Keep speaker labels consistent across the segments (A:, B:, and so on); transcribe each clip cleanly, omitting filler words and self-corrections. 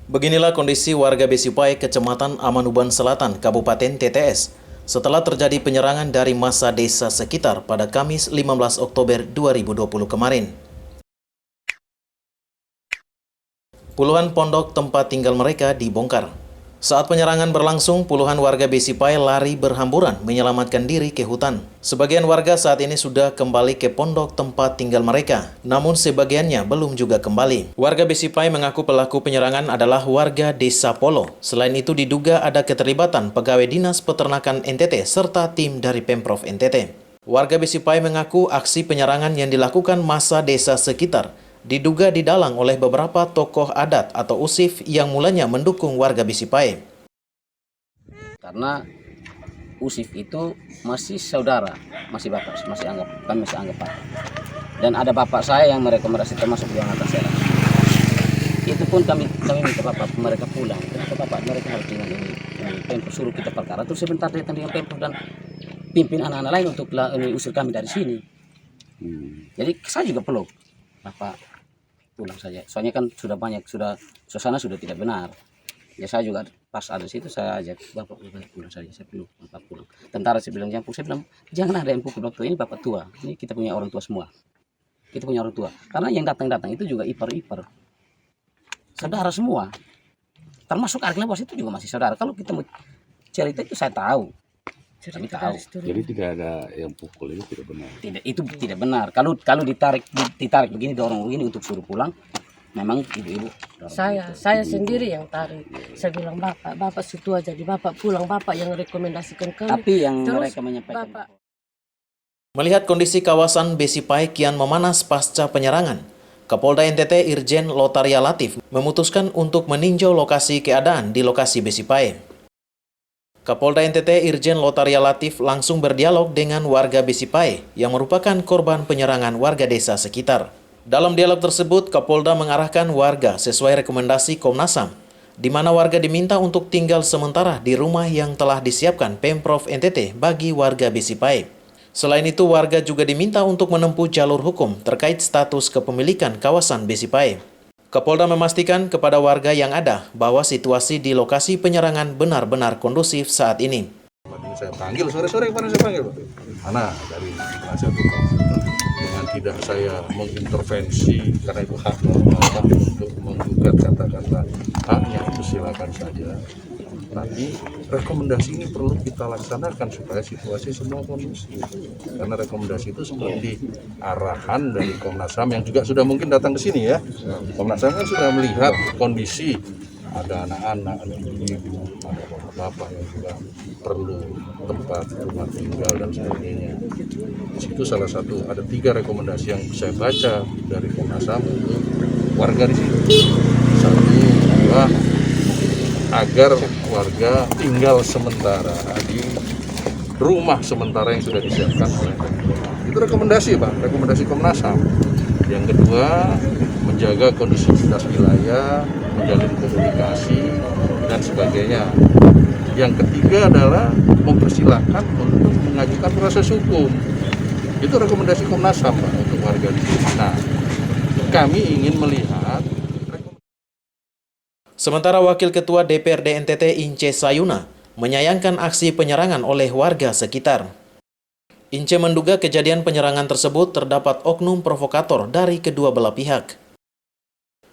A: Beginilah kondisi warga Besipai, Kecamatan Amanuban Selatan, Kabupaten TTS, setelah terjadi penyerangan dari massa desa sekitar pada Kamis 15 Oktober 2020 kemarin. Puluhan pondok tempat tinggal mereka dibongkar. Saat penyerangan berlangsung, puluhan warga Besipai lari berhamburan menyelamatkan diri ke hutan. Sebagian warga saat ini sudah kembali ke pondok tempat tinggal mereka, namun sebagiannya belum juga kembali. Warga Besipai mengaku pelaku penyerangan adalah warga Desa Polo. Selain itu diduga ada keterlibatan pegawai Dinas Peternakan NTT serta tim dari Pemprov NTT. Warga Besipai mengaku aksi penyerangan yang dilakukan massa desa sekitar diduga didalang oleh beberapa tokoh adat atau usif yang mulanya mendukung warga Besipai.
B: Karena usif itu masih saudara, masih bapak, kami masih anggap bapak. Dan ada bapak saya yang merekomendasi termasuk yang atas saya. Itu pun kami minta bapak mereka pulang. Kenapa bapak mereka harus dengan ini Pemprov suruh kita perkara terus sebentar datang dengan Pemprov dan pimpin anak-anak lain untuk usir kami dari sini. Jadi saya juga peluk bapak pulang saja. Soalnya kan sudah banyak, suasana sudah tidak benar. Ya saya juga pas ada situ saya ajak bapak pulang saja, saya peluk bapak pulang. Tentara saya bilang jangan ada yang pukul waktu ini bapak tua. Ini kita punya orang tua semua. Kita punya orang tua. Karena yang datang itu juga ipar-ipar. Saudara semua. Termasuk Arif Bos itu juga masih saudara. Kalau kita mau cerita itu saya tahu. Kami tahu.
C: Jadi tidak ada yang pukul, itu tidak benar.
B: Tidak, itu tidak benar. Kalau ditarik begini dorong begini untuk suruh pulang, memang ibu-ibu.
D: Saya sendiri yang tarik. Saya bilang bapak situ aja, jadi bapak pulang, bapak yang rekomendasikan kami.
B: Tapi yang
D: terus
B: mereka menyampaikan.
A: Melihat kondisi kawasan Besipai kian memanas pasca penyerangan, Kapolda NTT Irjen Lotaria Latif memutuskan untuk meninjau lokasi keadaan di lokasi Besipai. Kapolda NTT Irjen Lotaria Latif langsung berdialog dengan warga Besipai yang merupakan korban penyerangan warga desa sekitar. Dalam dialog tersebut, Kapolda mengarahkan warga sesuai rekomendasi Komnas HAM, di mana warga diminta untuk tinggal sementara di rumah yang telah disiapkan Pemprov NTT bagi warga Besipai. Selain itu, warga juga diminta untuk menempuh jalur hukum terkait status kepemilikan kawasan Besipai. Kapolda memastikan kepada warga yang ada bahwa situasi di lokasi penyerangan benar-benar kondusif saat ini.
E: Saya panggil sore-sore kemarin saya panggil, Pak. Mana dari penasihat hukum? Dengan tidak saya mengintervensi karena itu hak normal untuk menggugat kata-kata haknya itu silakan saja. Tapi rekomendasi ini perlu kita laksanakan supaya situasi semua kondusif. Karena rekomendasi itu seperti arahan dari Komnas HAM yang juga sudah mungkin datang ke sini ya. Komnas HAM kan sudah melihat kondisi ada anak-anak, ada ibu-ibu, ada bapak-bapak yang juga perlu tempat rumah tinggal dan sebagainya. Di situ salah satu ada 3 rekomendasi yang saya baca dari Komnas HAM untuk warga di sini. Satu adalah agar warga tinggal sementara di rumah sementara yang sudah disiapkan oleh Pemprov. Itu rekomendasi Pak, rekomendasi Komnas HAM. Yang kedua, menjaga kondisivitas wilayah, menjalin komunikasi dan sebagainya. Yang ketiga adalah mempersilahkan untuk mengajukan proses hukum. Itu rekomendasi Komnas HAM Pak, untuk warga di sini. Nah, kami ingin melihat.
A: Sementara Wakil Ketua DPRD NTT Ince Sayuna menyayangkan aksi penyerangan oleh warga sekitar. Ince menduga kejadian penyerangan tersebut terdapat oknum provokator dari kedua belah pihak.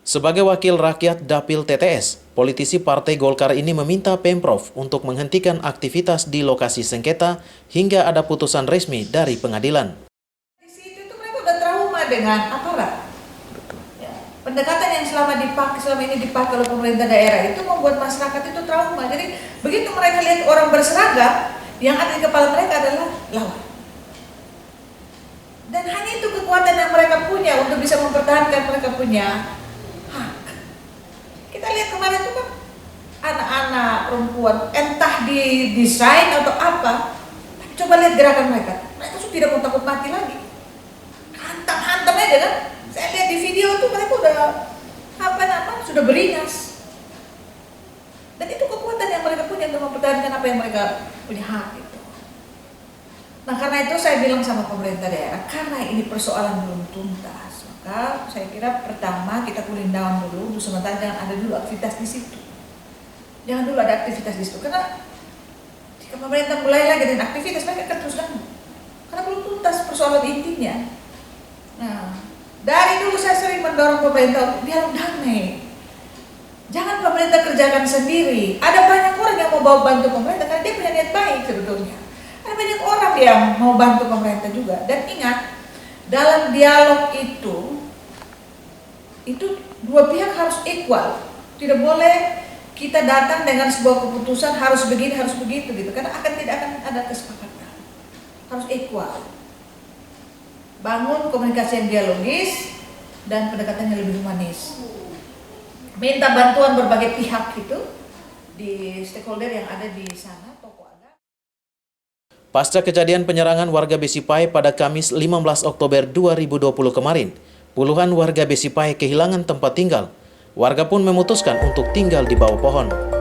A: Sebagai wakil rakyat Dapil TTS, politisi Partai Golkar ini meminta Pemprov untuk menghentikan aktivitas di lokasi sengketa hingga ada putusan resmi dari pengadilan.
F: Di situ mereka udah trauma dengan aparat. Pendekatan yang selama ini dipakai oleh pemerintah daerah itu membuat masyarakat itu trauma. Jadi begitu mereka lihat orang berseragam, yang ada di kepala mereka adalah lawan. Dan hanya itu kekuatan yang mereka punya untuk bisa mempertahankan mereka punya hak. Kita lihat kemarin itu kan anak-anak, perempuan, entah didesain atau apa. Tapi coba lihat gerakan mereka. Mereka sudah tidak mau takut mati lagi. Hantam-hantam aja kan. Saya lihat di video itu mereka sudah beringas. Dan itu kekuatan yang mereka punya untuk mempertahankan apa yang mereka punya hak itu. Nah karena itu saya bilang sama pemerintah daerah, karena ini persoalan belum tuntas, maka saya kira pertama kita cooling down dulu untuk sementara, jangan ada dulu aktivitas di situ. Jangan dulu ada aktivitas di situ, karena jika pemerintah mulai lagi dengan aktivitas, mereka akan terus ganggu. Karena belum tuntas persoalan intinya. Nah, dari dulu saya sering mendorong pemerintah untuk dialog damai. Jangan pemerintah kerjakan sendiri. Ada banyak orang yang mau bawa bantu pemerintah karena dia punya niat baik sebetulnya. Ada banyak orang yang mau bantu pemerintah juga. Dan ingat, dalam dialog itu dua pihak harus equal. Tidak boleh kita datang dengan sebuah keputusan harus begini, harus begitu gitu. Karena tidak akan ada kesepakatan. Harus equal. Bangun komunikasi yang dialogis dan pendekatannya lebih humanis. Minta bantuan berbagai pihak itu di stakeholder yang ada di sana, tokoh agama.
A: Pasca kejadian penyerangan warga Besipae pada Kamis 15 Oktober 2020 kemarin, puluhan warga Besipae kehilangan tempat tinggal. Warga pun memutuskan untuk tinggal di bawah pohon.